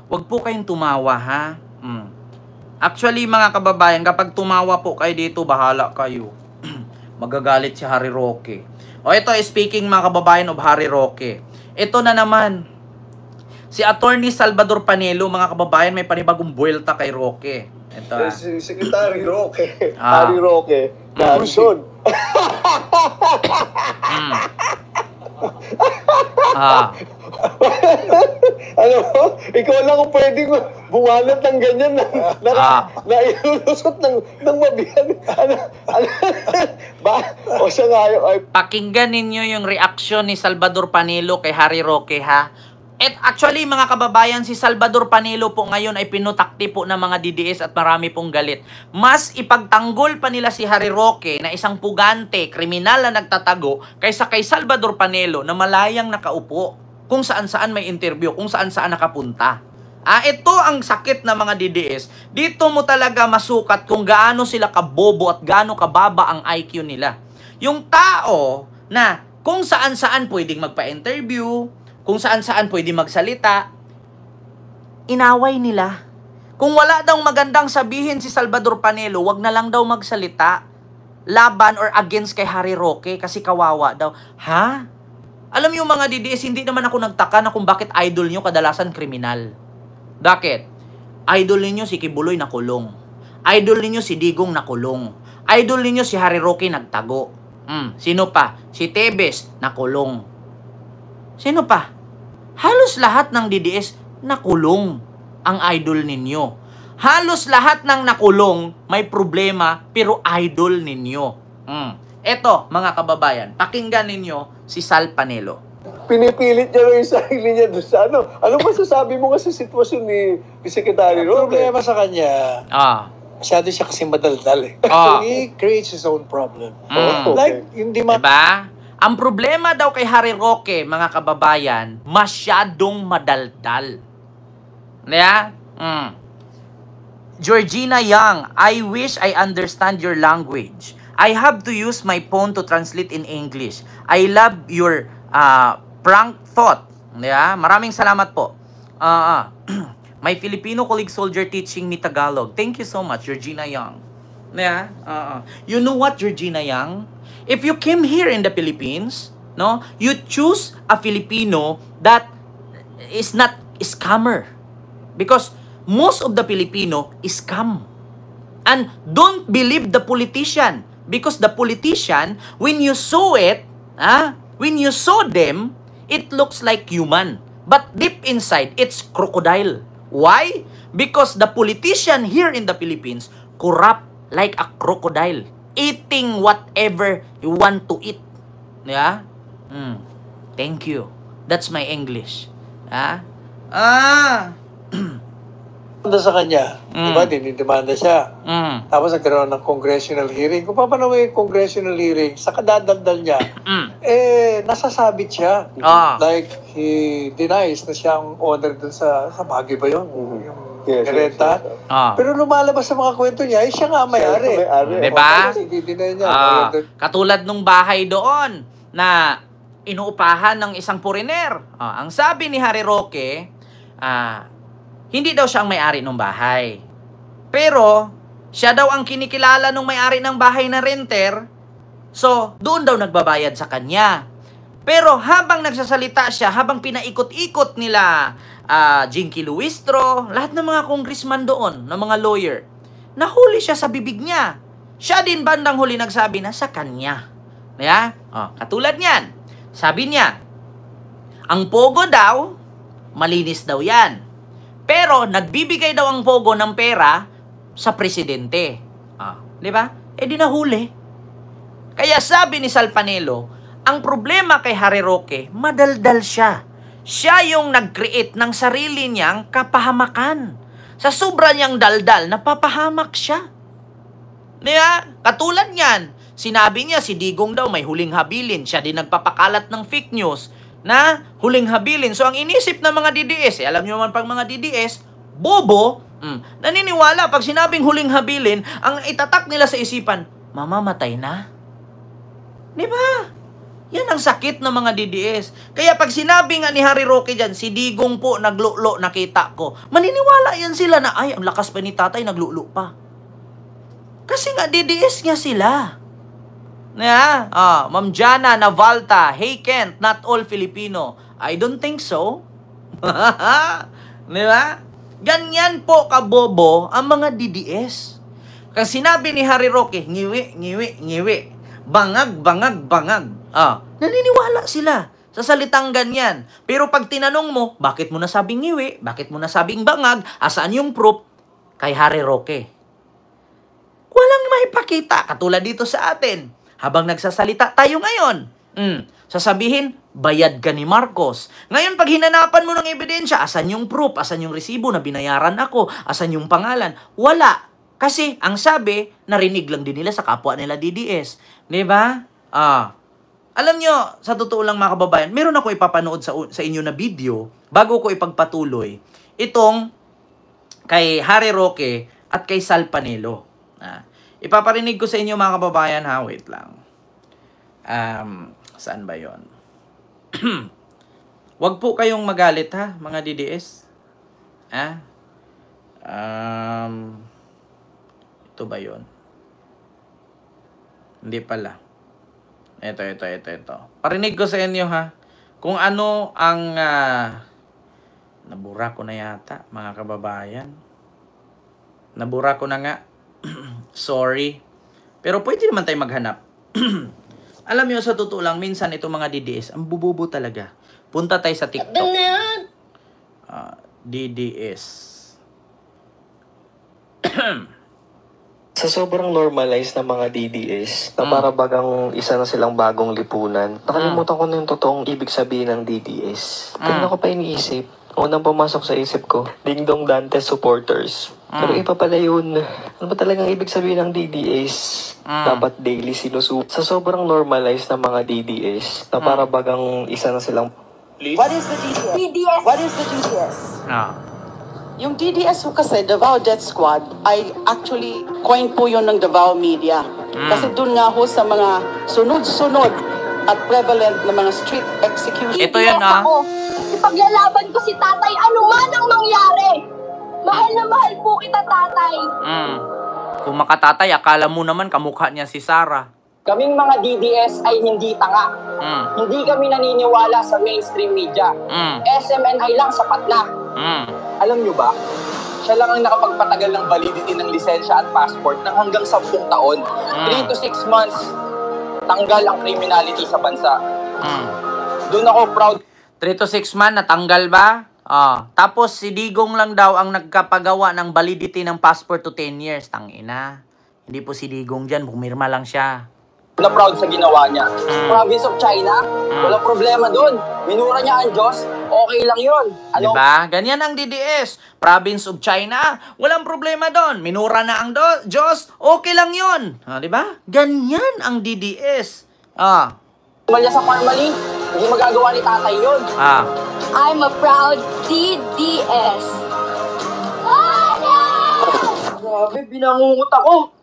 wag po kayong tumawa, ha? Actually, mga kababayan, kapag tumawa po kayo dito, bahala kayo. Magagalit si Harry Roque. O ito, speaking mga kababayan of Harry Roque. Ito na naman. Si Attorney Salvador Panelo, mga kababayan, may panibagong buwelta kay Roque. Ito. Si Secretary Roque. Harry Roque. Nasun. Ano mo? Ikaw lang kung pwedeng bumanat ng ganyan na ilulusot ng mabihan. O siya nga ay... Pakinggan ninyo yung reaksyon ni Salvador Panelo kay Harry Roque, ha? At actually, mga kababayan, si Salvador Panelo po ngayon ay pinutakti po ng mga DDS at marami pong galit. Mas ipagtanggol pa nila si Harry Roque na isang pugante, kriminal na nagtatago, kaysa kay Salvador Panelo na malayang nakaupo kung saan-saan may interview, kung saan-saan nakapunta. Ito ang sakit ng mga DDS. Dito mo talaga masukat kung gaano sila kabobo at gaano kababa ang IQ nila. Yung tao na kung saan-saan pwedeng magpa-interview, kung saan-saan pwede magsalita, inaway nila. Kung wala daw magandang sabihin si Salvador Panelo, wag na lang daw magsalita laban or against kay Harry Roque kasi kawawa daw. Ha? Alam niyo mga DDS, hindi naman ako nagtaka na kung bakit idol niyo kadalasan kriminal. Bakit? Idol niyo si Kibuloy nakulong. Idol niyo si Digong nakulong. Idol niyo si Harry Roque nagtago. Sino pa? Si Tebes nakulong. Sino pa? Halos lahat ng DDS nakulong ang idol ninyo. Halos lahat ng nakulong may problema pero idol ninyo. Eto mga kababayan, pakinggan ninyo si Sal Panelo. Pinipilit niya rin yung sarili niya doon sa ano. Ano masasabi mo nga sa sitwasyon ni Secretary Roque? Problema sa kanya, masyado siya kasi madaldal eh. He creates his own problem. Like, hindi diba? Ang problema daw kay Harry Roque, mga kababayan, masyadong madaldal. Yeah? Georgina Young, I wish I understand your language. I have to use my phone to translate in English. I love your prank thought. Yeah? Maraming salamat po. My Filipino colleague soldier teaching me Tagalog. Thank you so much, Georgina Young. Yeah? You know what, Georgina Young? If you came here in the Philippines, no, you choose a Filipino that is not a scammer. Because most of the Filipino is scam. And don't believe the politician. Because the politician, when you saw it, when you saw them, it looks like human. But deep inside, it's crocodile. Why? Because the politician here in the Philippines corrupt like a crocodile. Eating whatever you want to eat. Yeah? Thank you. That's my English. sa kanya, di ba, dinidemanda siya. Tapos nagkaroon ng congressional hearing. Kung paano may congressional hearing, sa kadadaldal niya, nasasabit siya. Like, he denies na siyang owner dun sa Baguio ba yun? Renta. Pero lumalabas sa mga kwento niya, siya nga may-ari. Diba? Katulad nung bahay doon na inuupahan ng isang foreigner. Ang sabi ni Harry Roque, hindi daw siya ang may-ari ng bahay. Pero, siya daw ang kinikilala ng may-ari ng bahay na renter. So, doon daw nagbabayad sa kanya. Pero habang nagsasalita siya, habang pinaikot-ikot nila Jinky Luistro, lahat ng mga congressman doon, ng mga lawyer, nahuli siya sa bibig niya. Siya din bandang huli nagsabi na sa kanya. Yeah? Katulad niyan. Sabi niya, ang pogo daw, malinis daw yan. Pero nagbibigay daw ang pogo ng pera sa presidente. Di ba? Di nahuli. Kaya sabi ni Sal Panelo, ang problema kay Harry Roque, madaldal siya. Siya yung nag-create ng sarili niyang kapahamakan. Sa sobra niyang daldal, napapahamak siya. Diba? Katulad niyan, sinabi niya si Digong daw may huling habilin. Siya din nagpapakalat ng fake news na huling habilin. So ang inisip ng mga DDS, alam niyo man pag mga DDS, bobo, naniniwala pag sinabing huling habilin, ang itatak nila sa isipan, mamamatay na. Diba? Yan ang sakit ng mga DDS. Kaya pag sinabi nga ni Harry Roque dyan, si Digong po naglulo, nakita ko, maniniwala yan sila na, ay, ang lakas pa ni tatay, naglulo pa. Kasi nga DDS niya sila. Ma'am Jana Navalta, hey Kent, not all Filipino. I don't think so. Di ba? Ganyan po kabobo ang mga DDS. Kasi sinabi ni Harry Roque, ngiwi, ngiwi, ngiwi. Bangag, bangag, bangag. Naniniwala sila sa salitang ganyan. Pero pag tinanong mo, bakit mo nasabing ngiwi? Bakit mo nasabing bangag? Asaan yung proof? Kay Harry Roque. Walang maipakita. Katulad dito sa atin. Habang nagsasalita tayo ngayon, sasabihin, bayad ka ni Marcos. Ngayon, pag hinanapan mo ng ebidensya, asan yung proof? Asan yung resibo na binayaran ako? Asan yung pangalan? Wala. Kasi, ang sabi, narinig lang din nila sa kapwa nila DDS. Diba? Alam nyo, sa totoo lang mga kababayan, meron ako ipapanood sa inyo na video bago ko ipagpatuloy. Itong kay Harry Roque at kay Sal Panelo. Ipaparinig ko sa inyo mga kababayan ha. Wait lang. Saan ba yon? Wag po kayong magalit ha, mga DDS. Ito ba yon? Hindi pala. Ito. Parinig ko sa inyo ha. Kung ano ang nabura ko na yata, mga kababayan. Nabura ko na nga. Sorry. Pero pwede naman tayo maghanap. Alam nyo, sa totoo lang, minsan itong mga DDS, ang bububo talaga. Punta tayo sa TikTok. DDS. Sa sobrang normalized na mga DDS, na para bagang isa na silang bagong lipunan, nakalimutan ko na yung totoong ibig sabihin ng DDS. Kanina ko pa iniisip. Unang pumasok sa isip ko, Ding Dong Dantes supporters. Pero iba pala yun. Ano ba talagang ibig sabihin ng DDS? Dapat daily sinusup. Sa sobrang normalized na mga DDS, na para bagang isa na silang... What is the DDS? What is the DDS? Yung DDS po kasi, Davao Death Squad, ay actually coin po yun ng Davao media. Kasi dun nga ho sa mga sunod-sunod at prevalent na mga street execution. Ito yan ako. Ipaglalaban ko si tatay, ano man ang mangyari. Mahal na mahal po kita, tatay. Kung makatatay, akala mo naman kamukha niya si Sarah. Kaming mga DDS ay hindi tanga. Hindi kami naniniwala sa mainstream media. SMNI lang sapat na. Alam nyo ba, siya lang ang nakapagpatagal ng validity ng lisensya at passport ng hanggang 10 taon. 3 to 6 months, tanggal ang criminality sa bansa. Doon ako proud. 3 to 6 months, natanggal ba? Tapos si Digong lang daw ang nagkapagawa ng validity ng passport to 10 years. Tangina. Hindi po si Digong dyan, pumirma lang siya. Na proud sa ginawa niya. Province of China, walang problema doon. Minura niya ang Diyos, okay lang yun. Ano? Diba? Ganyan ang DDS. Province of China, walang problema doon. Minura na ang Diyos, okay lang yun. Diba? Ganyan ang DDS. Malya sa formally, hindi magagawa ni tatay yun. I'm a proud DDS. Grabe, binangungot ako.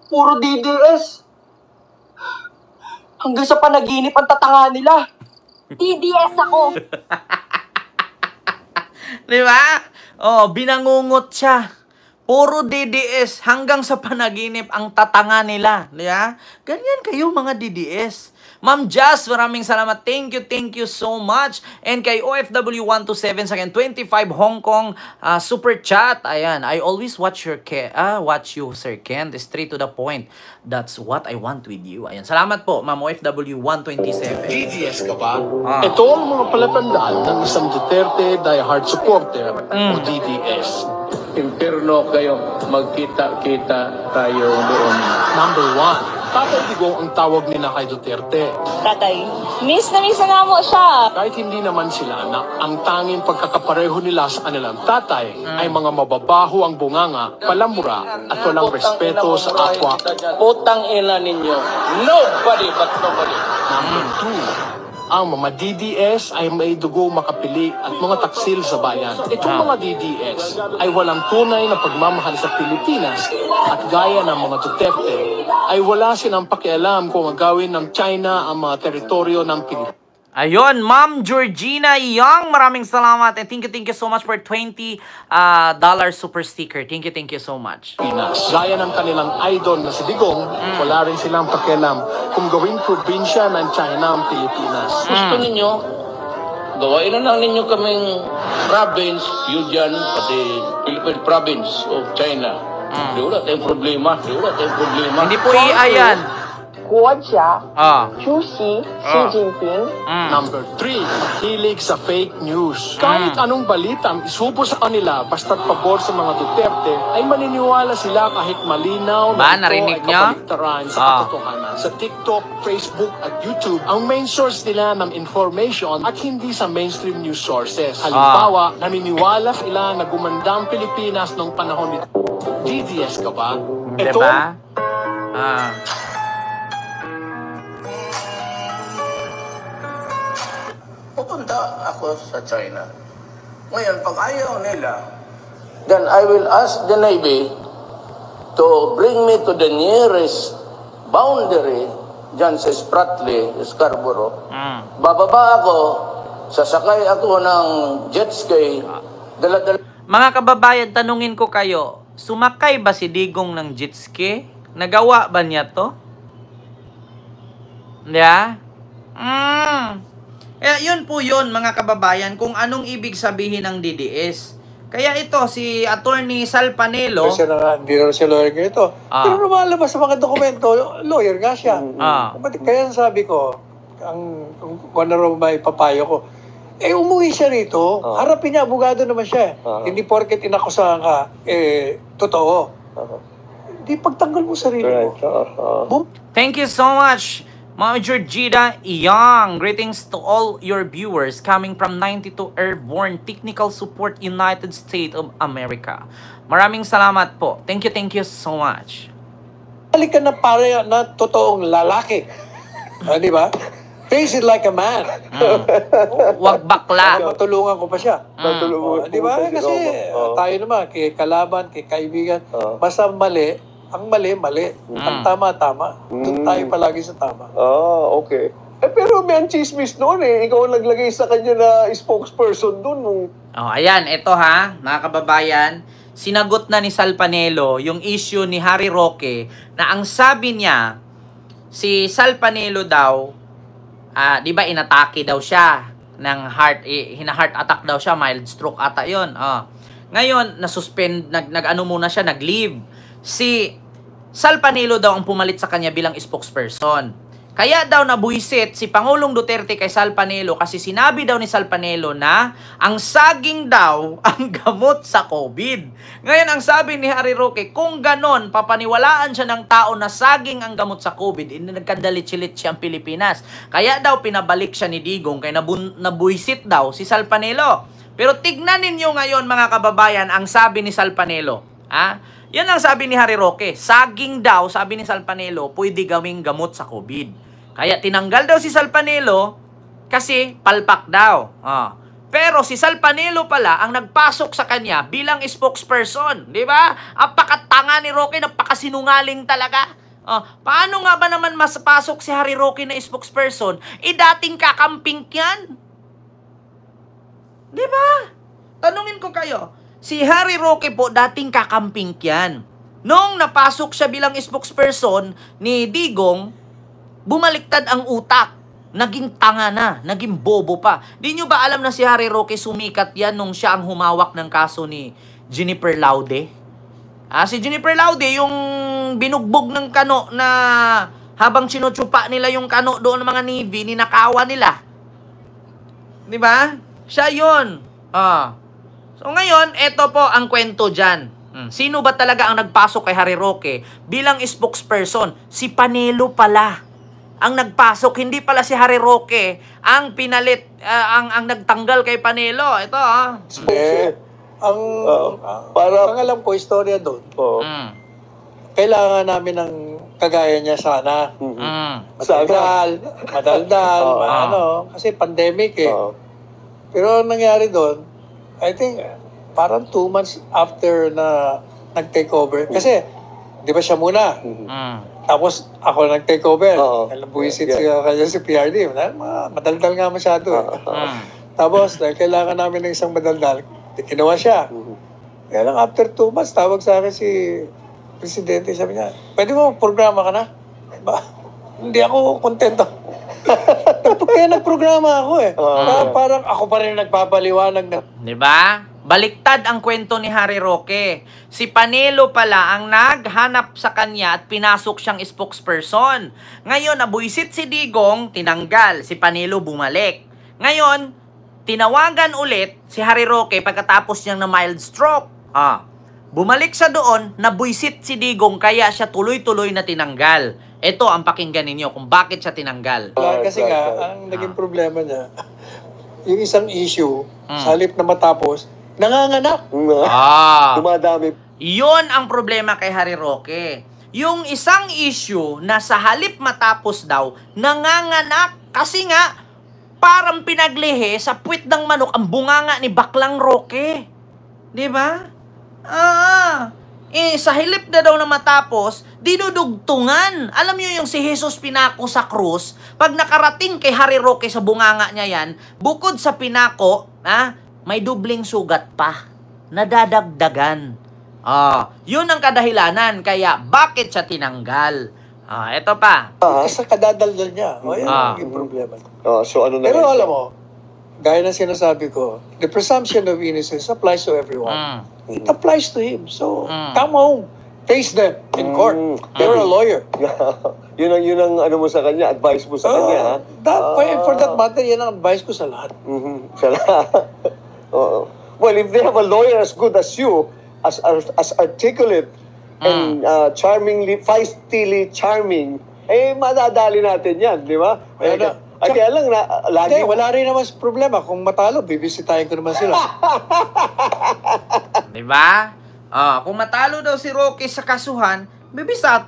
Puro DDS. Hanggang sa panaginip ang tatanga nila. DDS ako. Diba? Binangungot siya. Puro DDS hanggang sa panaginip ang tatanga nila. Diba? Ganyan kayo mga DDS. Ma'am Jazz, maraming salamat. Thank you so much. And kay OFW 127 sa akin, 25 Hong Kong super chat. Ayan, I always watch you, Sir Ken. Straight to the point. That's what I want with you. Ayan, salamat po, Ma'am OFW 127. DDS ka ba? Ito ang mga palatandaan ng isang Duterte diehard supporter o DDS. Impirno kayo, magkita-kita tayo doon. Number 1. Tatay Digong ang tawag nila kay Duterte. Tatay, miss na nga mo siya. Kahit hindi naman sila anak, ang tanging pagkakapareho nila sa kanilang tatay ay mga mababaho ang bunganga, palamura at walang respeto sa kapwa. Putang ina ninyo. Nobody but nobody. Number ang mga DDS ay may dugo makapili at mga taksil sa bayan. Itong mga DDS ay walang tunay na pagmamahal sa Pilipinas at gaya ng mga Duterte ay wala silang pakialam kung gagawin ng China ang mga teritoryo ng Pilipinas. Ayun, Ma'am Georgina Young, maraming salamat. And thank you so much for $20 super sticker. Thank you so much. Gaya ng kanilang idol na si Digong, wala rin silang pakialam kung gawing probinsya ng China ang Pilipinas. Gusto ninyo, gawain na lang ninyo kaming province, yun dyan, pati Philippine province of China. Di wala tayong problema. Hindi po iaayan. 国家主席Xi Jinping. Number 3, hilig sa fake news. Kahit anong balita ang isubo sa kanila basta't pabor sa mga Duterte, ay maniniwala sila kahit malinaw na ito ay kabaligtaran sa katotohanan. Sa TikTok, Facebook at YouTube, ang main source nila ng information at hindi sa mainstream news sources. Halimbawa, naniniwala sila na gumanda ang Pilipinas noong panahon nito. DDS ka ba? Ito? Pupunta ako sa China. Ngayon, pag ayaw nila, then I will ask the Navy to bring me to the nearest boundary dyan sa Spratly, Scarborough. Bababa ako, sasakay ako ng jet ski, dala-dala. Mga kababayan, tanungin ko kayo, sumakay ba si Digong ng jet ski? Nagawa ba niya to? Yeah? Yun po yun mga kababayan kung anong ibig sabihin ng DDS. Kaya ito si Attorney Sal Panelo, hindi na siya lawyer ganito. Pero lumalabas sa mga dokumento, lawyer nga siya. Kaya sabi ko, kung ano may papayo ko, umuwi siya rito, harapin niya, abogado naman siya. Hindi porket inakusahan ka, totoo. Hindi pagtanggal mo sarili mo. Thank you so much. Ma'am Georgina Young, greetings to all your viewers coming from 92 Airborne Technical Support United States of America. Maraming salamat po. Thank you so much. Balik ka na pare na totoong lalaki. Di ba? Face it like a man. Wag bakla. Matulungan ko pa siya. Di ba? Kasi tayo naman, kay kalaban, kay kaibigan, basta mali, ang mali. Ang tama. Doon tayo palagi sa tama. Okay. Pero may ang chismis noon Ikaw ang naglagay sa kanya na spokesperson doon. Ayan, ito mga kababayan. Sinagot na ni Sal Panelo yung issue ni Harry Roque na ang sabi niya, si Sal Panelo daw, di ba inatake daw siya ng heart attack daw siya, mild stroke ata yun. Ngayon, nasuspend, nag-ano muna siya, nag-leave. Si Sal Panelo daw ang pumalit sa kanya bilang spokesperson. Kaya daw nabuisit si Pangulong Duterte kay Sal Panelo kasi sinabi daw ni Sal Panelo na ang saging daw ang gamot sa COVID. Ngayon ang sabi ni Harry Roque, kung ganon, papaniwalaan siya ng tao na saging ang gamot sa COVID, hindi nagkandalitchilit siya ang Pilipinas. Kaya daw pinabalik siya ni Digong kaya nabuisit daw si Sal Panelo. Pero tignan ninyo ngayon mga kababayan ang sabi ni Sal Panelo. Yan ang sabi ni Harry Roque. Saging daw, sabi ni Sal Panelo, pwede gawing gamot sa COVID. Kaya tinanggal daw si Sal Panelo kasi palpak daw. Pero si Sal Panelo pala ang nagpasok sa kanya bilang spokesperson. Di ba? Apakatanga ni Roque, napakasinungaling talaga. Paano nga ba naman masapasok si Harry Roque na spokesperson? Dating kakamping yan. Di ba? Tanungin ko kayo. Si Harry Roque po, dating kakamping yan. Nung napasok siya bilang spokesperson ni Digong, bumaliktad ang utak. Naging tanga na, naging bobo pa. Di nyo ba alam na si Harry Roque sumikat yan nung siya ang humawak ng kaso ni Jennifer Laude? Si Jennifer Laude, yung binugbog ng kano na habang sinutsupa nila yung kano doon ng mga Navy, ninakawa nila. Di ba? Siya yun. So ngayon, eto po ang kwento dyan. Sino ba talaga ang nagpasok kay Harry Roque bilang spokesperson? Si Panelo pala ang nagpasok, hindi pala si Harry Roque ang pinalit, ang nagtanggal kay Panelo. Ito ang alam ko, istorya doon. Kailangan namin ng kagaya niya sana. Madaldal, kasi pandemic eh. Pero ang nangyari doon, I think, parang 2 months after na nag-take over. Kasi, di ba siya muna? Tapos, ako nag-take over. Buwisit siya kanya si PRD. Madaldal nga masyado. Tapos, dahil kailangan namin ng isang madaldal, ginawa siya. Kaya lang, after 2 months, tawag sa akin si Presidente, sabi niya, pwede mo programa ka na? Hindi ako kontento. Kaya nagprograma ako eh. Parang ako pa rin nagpapaliwanag na. Diba? Baliktad ang kwento ni Harry Roque. Si Panelo pala ang naghanap sa kanya at pinasok siyang spokesperson. Ngayon, nabuisit si Digong, tinanggal. Si Panelo bumalik. Ngayon, tinawagan ulit si Harry Roque pagkatapos niyang na mild stroke. Bumalik siya doon, nabuisit si Digong, kaya siya tuloy-tuloy na tinanggal. Ito ang pakinggan ninyo kung bakit siya tinanggal. Kasi nga, ang naging problema niya, yung isang issue, sa halip na matapos, nanganganak. Dumadami. Yun ang problema kay Harry Roque. Yung isang issue na sa halip matapos daw, nanganganak. Kasi nga, parang pinaglihi sa puwit ng manok ang bunganga ni Baklang Roque. Diba? Sa hilip na daw na matapos, dinudugtungan. Alam niyo yung si Jesus pinako sa krus, pag nakarating kay Harry Roque sa bunganga niya yan, bukod sa pinako, may dubling sugat pa. Nadadagdagan. Yun ang kadahilanan, kaya bakit siya tinanggal? Ito pa. Sa kadadaldal niya. Yan ang naging problema. So ano na pero alam mo, gaya na sinasabi ko, the presumption of innocence applies to everyone. It applies to him. So, come home. Face them in court. You're a lawyer. yun ang ano mo sa kanya, advice mo sa kanya. For that matter, yan ang advice ko sa lahat. Sa lahat. Well, if they have a lawyer as good as you, as articulate and charmingly, feistily charming, madadali natin yan, di ba? Kaya lang, lagi... wala rin naman problema. Kung matalo, bibisitahin ko naman sila. Diba? Kung matalo daw si Roque sa kasuhan,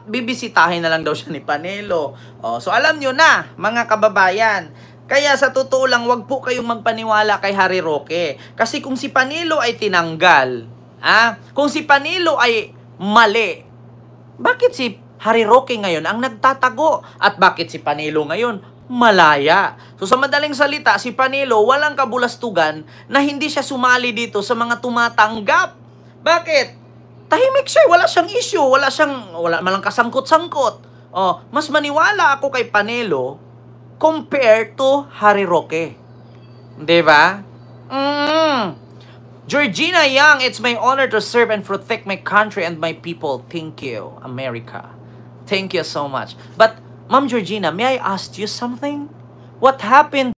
bibisitahin na lang daw siya ni Panelo. So alam nyo na, mga kababayan. Kaya sa totoo lang, wag po kayong magpaniwala kay Harry Roque. Kasi kung si Panelo ay tinanggal, kung si Panelo ay mali, bakit si Harry Roque ngayon ang nagtatago? At bakit si Panelo ngayon malaya? So sa madaling salita, si Panelo walang kabulastugan na hindi siya sumali dito sa mga tumatanggap. Bakit? Tahimik siya, wala siyang issue, wala malang kasangkot-sangkot. Mas maniwala ako kay Panelo compared to Harry Roque. Diba? Georgina Young, it's my honor to serve and protect my country and my people. Thank you, America. Thank you so much. But Ma'am Georgina, may I ask you something? What happened